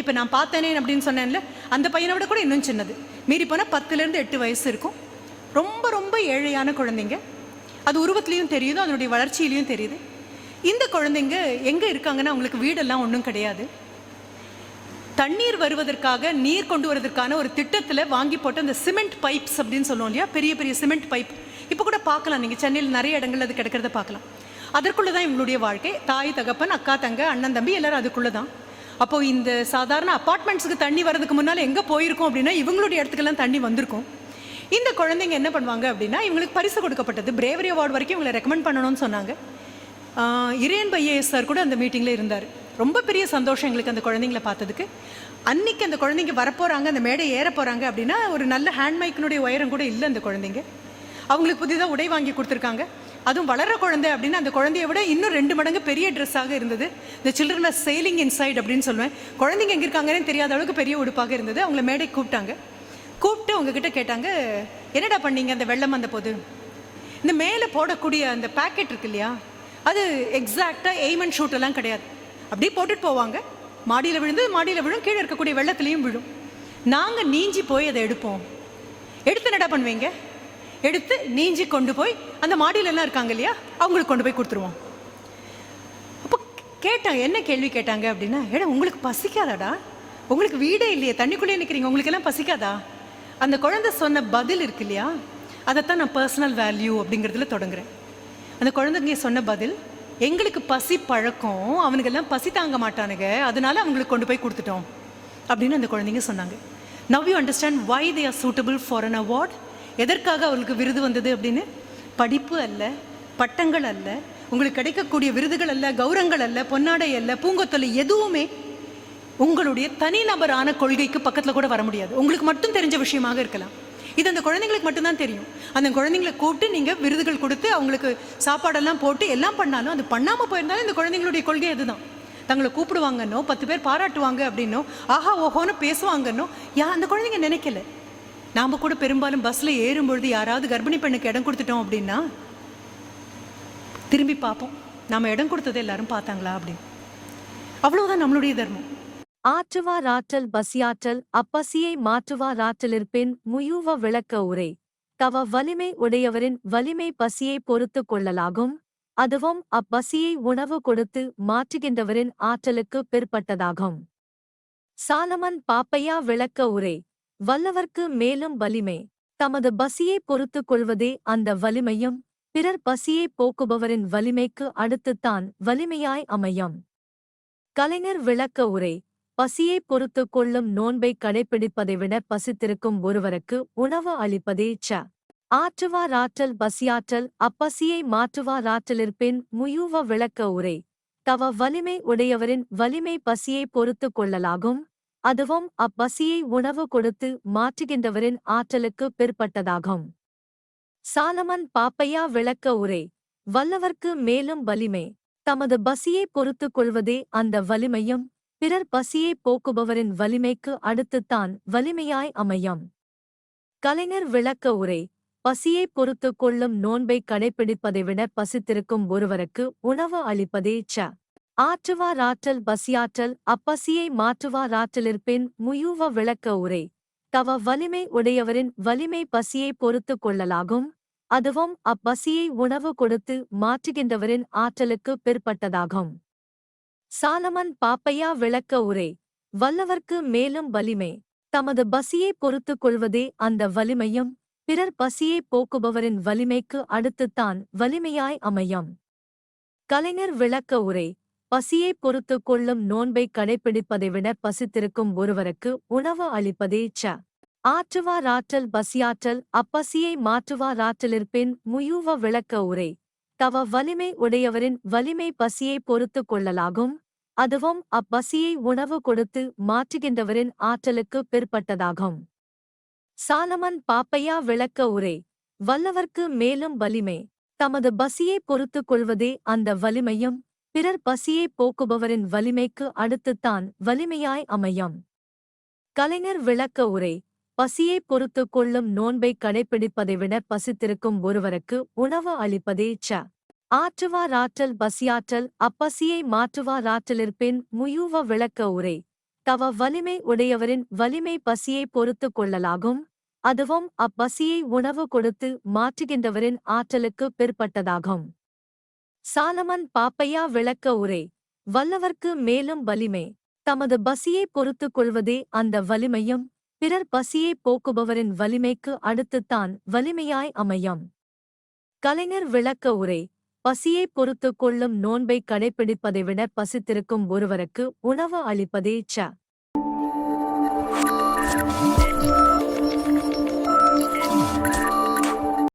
இப்போ நான் பார்த்தேனே அப்படின்னு சொன்னேன்ல, அந்த பையனை விட கூட இன்னும் சின்னது, மீறி போனால் 10லேருந்து 8 வயசு இருக்கும். ரொம்ப ரொம்ப ஏழையான குழந்தைங்க. அது உருவத்துலேயும் தெரியுது, அதனுடைய வளர்ச்சியிலையும் தெரியுது. இந்த குழந்தைங்க எங்கே இருக்காங்கன்னா, அவங்களுக்கு வீடெல்லாம் ஒன்றும் கிடையாது. தண்ணீர் வருவதற்காக, நீர் கொண்டு வருவதற்கான ஒரு திட்டத்தில் வாங்கி போட்டு அந்த சிமெண்ட் பைப்ஸ் அப்படின்னு சொல்லுவோம் இல்லையா, பெரிய பெரிய சிமெண்ட் பைப். இப்போ கூட பார்க்கலாம், நீங்கள் சென்னையில் நிறைய இடங்கள் அது கிடக்கிறத பார்க்கலாம். அதற்குள்ளே தான் இவங்களுடைய வாழ்க்கை. தாய் தகப்பன், அக்கா தங்க, அண்ணன் தம்பி எல்லாரும் அதுக்குள்ளே தான். அப்போது இந்த சாதாரண அப்பார்ட்மெண்ட்ஸுக்கு தண்ணி வர்றதுக்கு முன்னால் எங்கே போயிருக்கோம் அப்படின்னா, இவங்களுடைய இடத்துக்கெல்லாம் தண்ணி வந்திருக்கும். இந்த குழந்தைங்க என்ன பண்ணுவாங்க அப்படின்னா, இவங்களுக்கு பரிசு கொடுக்கப்பட்டது. பிரேவரி அவார்டு வரைக்கும் இவங்களை ரெக்கமெண்ட் பண்ணணும்னு சொன்னாங்க. இறையன் ஐஏஎஸ் சார் கூட அந்த மீட்டிங்கில் இருந்தார். ரொம்ப பெரிய சந்தோஷம் எங்களுக்கு அந்த குழந்தைங்கள பார்த்ததுக்கு. அன்னைக்கு அந்த குழந்தைங்க வரப்போகிறாங்க, அந்த மேடை ஏற போகிறாங்க அப்படின்னா, ஒரு நல்ல ஹேண்ட் மைக்கினுடைய உயரம் கூட இல்லை அந்த குழந்தைங்க. அவங்களுக்கு புதிதாக உடை வாங்கி கொடுத்துருக்காங்க. அதுவும் வளர்கிற குழந்தை அப்படின்னா, அந்த குழந்தைய விட இன்னும் 2 மடங்கு பெரிய ட்ரெஸ்ஸாக இருந்தது. இந்த சில்ட்ரன் ஆர் சேலிங் இன்சைட் அப்படின்னு சொல்லுவேன். குழந்தைங்க எங்கே இருக்காங்கன்னு தெரியாத அளவுக்கு பெரிய உடுப்பாக இருந்தது. அவங்கள மேடை கூப்பிட்டு உங்ககிட்ட கேட்டாங்க, என்னடா பண்ணீங்க அந்த வெள்ளம் வந்த போது? இந்த மேலே போடக்கூடிய அந்த பேக்கெட் இருக்கு இல்லையா, அது எக்ஸாக்டாக எய்ம் அண்ட் ஷூட் எல்லாம் கிடையாது. அப்படியே போட்டுட்டு போவாங்க. மாடியில் விழும், கீழே இருக்கக்கூடிய வெள்ளத்துலேயும் விழும். நாங்கள் நீஞ்சி போய் அதை எடுப்போம். எடுத்து என்னடா பண்ணுவீங்க? எடுத்து நீஞ்சி கொண்டு போய் அந்த மாடியிலெல்லாம் இருக்காங்க இல்லையா, அவங்களுக்கு கொண்டு போய் கொடுத்துருவோம். அப்போ கேட்டாங்க, என்ன கேள்வி கேட்டாங்க அப்படின்னா, ஏடா உங்களுக்கு பசிக்காதாடா? உங்களுக்கு வீடே இல்லையே, தண்ணிக்குள்ளே நிற்கிறீங்க, உங்களுக்கு எல்லாம் பசிக்காதா? அந்த குழந்தை சொன்ன பதில் இருக்கு இல்லையா, அதைத்தான் நான் பர்சனல் வேல்யூ அப்படிங்கிறதுல தொடங்குறேன். அந்த குழந்தைங்க சொன்ன பதில், எங்களுக்கு பசி பழக்கம், அவனுக்கெல்லாம் பசி தாங்க மாட்டானுங்க, அதனால அவங்களுக்கு கொண்டு போய் கொடுத்துட்டோம் அப்படின்னு அந்த குழந்தைங்க சொன்னாங்க. Now you understand why they are suitable for an award. எதற்காக அவங்களுக்கு விருது வந்தது அப்படின்னு? படிப்பு அல்ல, பட்டங்கள் அல்ல, உங்களுக்கு கிடைக்கக்கூடிய விருதுகள் அல்ல, கௌரவங்கள் அல்ல, பொன்னாடை அல்ல, பூங்கொத்தொலை, எதுவுமே உங்களுடைய தனிநபரான கொள்கைக்கு பக்கத்தில் கூட வர முடியாது. உங்களுக்கு மட்டும் தெரிஞ்ச விஷயமாக இருக்கலாம். இது அந்த குழந்தைங்களுக்கு மட்டும்தான் தெரியும். அந்த குழந்தைங்களை கூப்பிட்டு நீங்கள் விருதுகள் கொடுத்து அவங்களுக்கு சாப்பாடெல்லாம் போட்டு எல்லாம் பண்ணாலும், அது பண்ணாமல் போயிருந்தாலும் இந்த குழந்தைங்களுடைய கொள்கை அதுதான். தங்களை கூப்பிடுவாங்கன்னோ, 10 பேர் பாராட்டுவாங்க அப்படின்னோ, ஆஹா ஓஹோன்னு பேசுவாங்கன்னோ அந்த குழந்தைங்க நினைக்கல. நாம் கூட பெரும்பாலும் பஸ்ஸில் ஏறும்பொழுது யாராவது கர்ப்பிணி பெண்ணுக்கு இடம் கொடுத்துட்டோம் அப்படின்னா திரும்பி பார்ப்போம், நாம் இடம் கொடுத்ததை எல்லாரும் பார்த்தாங்களா அப்படின்னு. அவ்வளவுதான் நம்மளுடைய தர்மம். ஆற்றுவாராற்றல் பசியாற்றல் அப்பசியை மாற்றுவாராற்றலிற்பின் முயூவ விளக்க உரை. தவ வலிமை உடையவரின் வலிமை பசியை பொறுத்து கொள்ளலாகும். அதுவும் அப்பசியை உணவு கொடுத்து மாற்றுகின்றவரின் ஆற்றலுக்கு பிற்பட்டதாகும். சாலமன் பாப்பையா விளக்க உரை. வல்லவர்க்கு மேலும் வலிமை. தமது பசியை பொறுத்து கொள்வதே அந்த வலிமையும் பிறர் பசியை போக்குபவரின் வலிமைக்கு அடுத்துத்தான் வலிமையாய் அமையும். கலைஞர் விளக்க உரை. பசியை பொறுத்து கொள்ளும் நோன்பை கடைப்பிடிப்பதை விட பசித்திருக்கும் ஒருவருக்கு உணவு அளிப்பதே ஆற்றுவாராற்றல் பசியாற்றல் அப்பசியை மாற்றுவாராற்றலிற்பின் முயூவ விளக்க உரை. தவ வலிமை உடையவரின் வலிமை பசியை பொறுத்து கொள்ளலாகும். அதுவும் அப்பசியை உணவு கொடுத்து மாற்றுகின்றவரின் ஆற்றலுக்கு பிற்பட்டதாகும். சாலமன் பாப்பையா விளக்க உரை. வல்லவர்க்கு மேலும் வலிமை. தமது பசியை பொறுத்து கொள்வதே அந்த வலிமையும் பிறர் பசியை போக்குபவரின் வலிமைக்கு அடுத்துத்தான் வலிமையாய் அமையும். கலைஞர் விளக்க உரை. பசியை பொறுத்து கொள்ளும் நோன்பை கடைப்பிடிப்பதை விட பசித்திருக்கும் ஒருவருக்கு உணவு அளிப்பதே ஆற்றுவாராற்றல் பசியாற்றல் அப்பசியை மாற்றுவாராற்றலிற்பின் முயூவ விளக்க உரை. தவ வலிமை உடையவரின் வலிமை பசியை பொறுத்து கொள்ளலாகும். அதுவும் அப்பசியை உணவு கொடுத்து மாற்றுகின்றவரின் ஆற்றலுக்கு பிற்பட்டதாகும். சாலமன் பாப்பையா விளக்க உரை. வல்லவர்க்கு மேலும் வலிமை. தமது பசியை பொறுத்து கொள்வதே அந்த வலிமையும் பிறர் பசியை போக்குபவரின் வலிமைக்கு அடுத்துத்தான் வலிமையாய் அமையும். கலைஞர் விளக்க உரை. பசியை பொறுத்துக் கொள்ளும் நோன்பை கடைப்பிடிப்பதை விட பசித்திருக்கும் ஒருவருக்கு உணவு அளிப்பதே ஆற்றுவாராற்றல் பசியாற்றல் அப்பசியை மாற்றுவாராற்றலிற்பின் முயூவ விளக்க உரை. தவ வலிமை உடையவரின் வலிமை பசியை பொறுத்துக் கொள்ளலாகும், அதுவும் அப்பசியை உணவு கொடுத்து மாற்றுகின்றவரின் ஆற்றலுக்கு பிற்பட்டதாகும். சாலமன் பாப்பையா விளக்க உரை. வல்லவர்க்கு மேலும் வலிமை. தமது பசியை பொறுத்துக் கொள்வதே அந்த வலிமையும், பிறர் பசியை போக்குபவரின் வலிமைக்கு அடுத்துத்தான் வலிமையாய் அமையும். கலைஞர் விளக்க உரை. பசியை பொறுத்துக் கொள்ளும் நோன்பை கடைப்பிடிப்பதை விட பசித்திருக்கும் ஒருவருக்கு உணவு அளிப்பதே ஆற்றுவாராற்றல் பசியாற்றல் அப்பசியை மாற்றுவாராற்றலிற்பின் முயூவ விளக்க உரை. தவ வலிமை உடையவரின் வலிமை பசியை பொறுத்துக் கொள்ளலாகும், அதுவும் அப்பசியை உணவு கொடுத்து மாற்றுகின்றவரின் ஆற்றலுக்கு பிற்பட்டதாகும். சாலமன் பாப்பையா விளக்க உரை. வல்லவர்க்கு மேலும் வலிமை. தமது பசியை பொறுத்துக் கொள்வதே அந்த வலிமையும், பிறர் பசியை போக்குபவரின் வலிமைக்கு அடுத்துத்தான் வலிமையாய் அமையும். கலைஞர் விளக்க உரை. பசியை பொறுத்துக் கொள்ளும் நோன்பை கடைப்பிடிப்பதை விட பசித்திருக்கும் ஒருவருக்கு உணவு அளிப்பதே